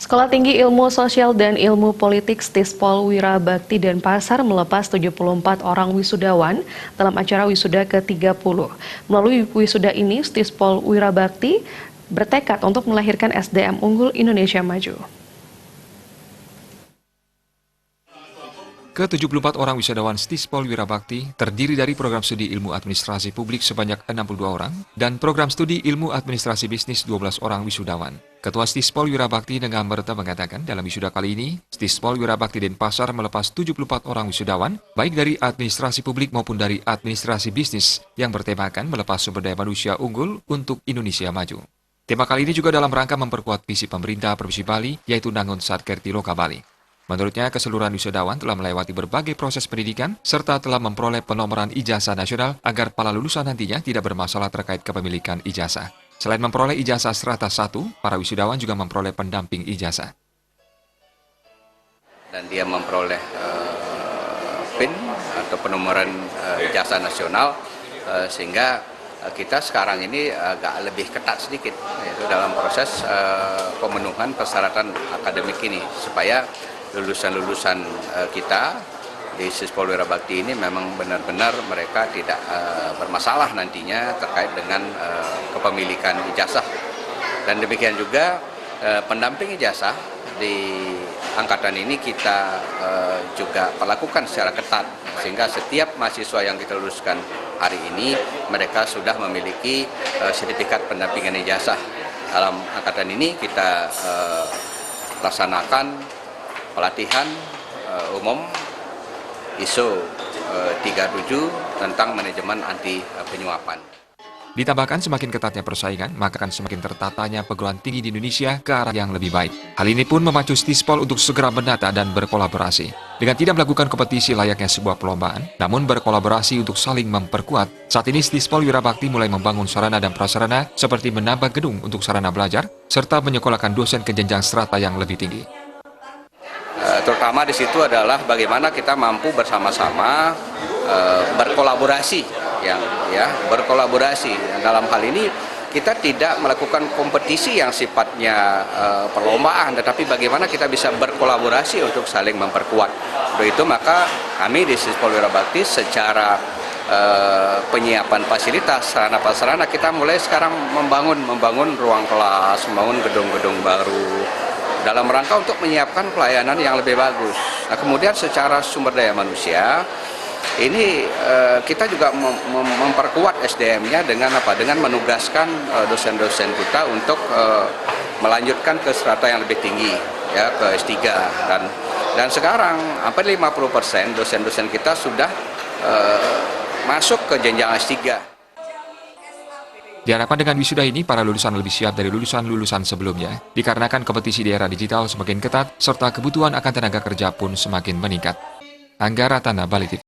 Sekolah Tinggi Ilmu Sosial dan Ilmu Politik Stispol Wirabakti Denpasar melepas 74 orang wisudawan dalam acara wisuda ke-30. Melalui wisuda ini, Stispol Wirabakti bertekad untuk melahirkan SDM unggul Indonesia maju. Ke-74 orang wisudawan Stispol Wirabakti terdiri dari program studi ilmu administrasi publik sebanyak 62 orang dan program studi ilmu administrasi bisnis 12 orang wisudawan. Ketua Stispol Wirabakti Nengah Merta mengatakan dalam wisuda kali ini, Stispol Wirabakti Denpasar melepas 74 orang wisudawan, baik dari administrasi publik maupun dari administrasi bisnis, yang bertemakan melepas sumber daya manusia unggul untuk Indonesia maju. Tema kali ini juga dalam rangka memperkuat visi pemerintah Provinsi Bali, yaitu Nangun Satkerti Loka Bali. Menurutnya, keseluruhan wisudawan telah melewati berbagai proses pendidikan serta telah memperoleh penomoran ijazah nasional agar para lulusan nantinya tidak bermasalah terkait kepemilikan ijazah. Selain memperoleh ijazah strata 1, para wisudawan juga memperoleh pendamping ijazah. Dan dia memperoleh PIN atau penomoran ijazah nasional, sehingga kita sekarang ini agak lebih ketat sedikit, yaitu dalam proses pemenuhan persyaratan akademik ini, supaya lulusan-lulusan kita di Stispol Wirabakti ini memang benar-benar mereka tidak bermasalah nantinya terkait dengan kepemilikan ijazah. Dan demikian juga pendamping ijazah di angkatan ini kita juga lakukan secara ketat, sehingga setiap mahasiswa yang kita luluskan hari ini mereka sudah memiliki sertifikat pendampingan ijazah. Dalam angkatan ini kita laksanakan pelatihan umum ISO 37 tentang manajemen anti penyuapan. Ditambahkan semakin ketatnya persaingan, maka akan semakin tertatanya perguruan tinggi di Indonesia ke arah yang lebih baik. Hal ini pun memacu Stispol untuk segera mendata dan berkolaborasi. Dengan tidak melakukan kompetisi layaknya sebuah perlombaan, namun berkolaborasi untuk saling memperkuat. Saat ini Stispol Wirabakti mulai membangun sarana dan prasarana seperti menambah gedung untuk sarana belajar, serta menyekolahkan dosen ke jenjang strata yang lebih tinggi. Terutama di situ adalah bagaimana kita mampu bersama-sama berkolaborasi, berkolaborasi. Dalam hal ini kita tidak melakukan kompetisi yang sifatnya perlombaan, tetapi bagaimana kita bisa berkolaborasi untuk saling memperkuat. Untuk itu maka kami di Stispol Wirabakti secara penyiapan fasilitas sarana prasarana kita mulai sekarang membangun ruang kelas, membangun gedung-gedung baru, dalam rangka untuk menyiapkan pelayanan yang lebih bagus. Nah, kemudian secara sumber daya manusia, ini kita juga memperkuat SDM-nya dengan apa? Dengan menugaskan dosen-dosen kita untuk melanjutkan ke strata yang lebih tinggi, ya, ke S3. Dan sekarang hampir 50% dosen-dosen kita sudah masuk ke jenjang S3. Diharapkan dengan wisuda ini, para lulusan lebih siap dari lulusan-lulusan sebelumnya, dikarenakan kompetisi di era digital semakin ketat, serta kebutuhan akan tenaga kerja pun semakin meningkat. Angga Ratana, Bali TV.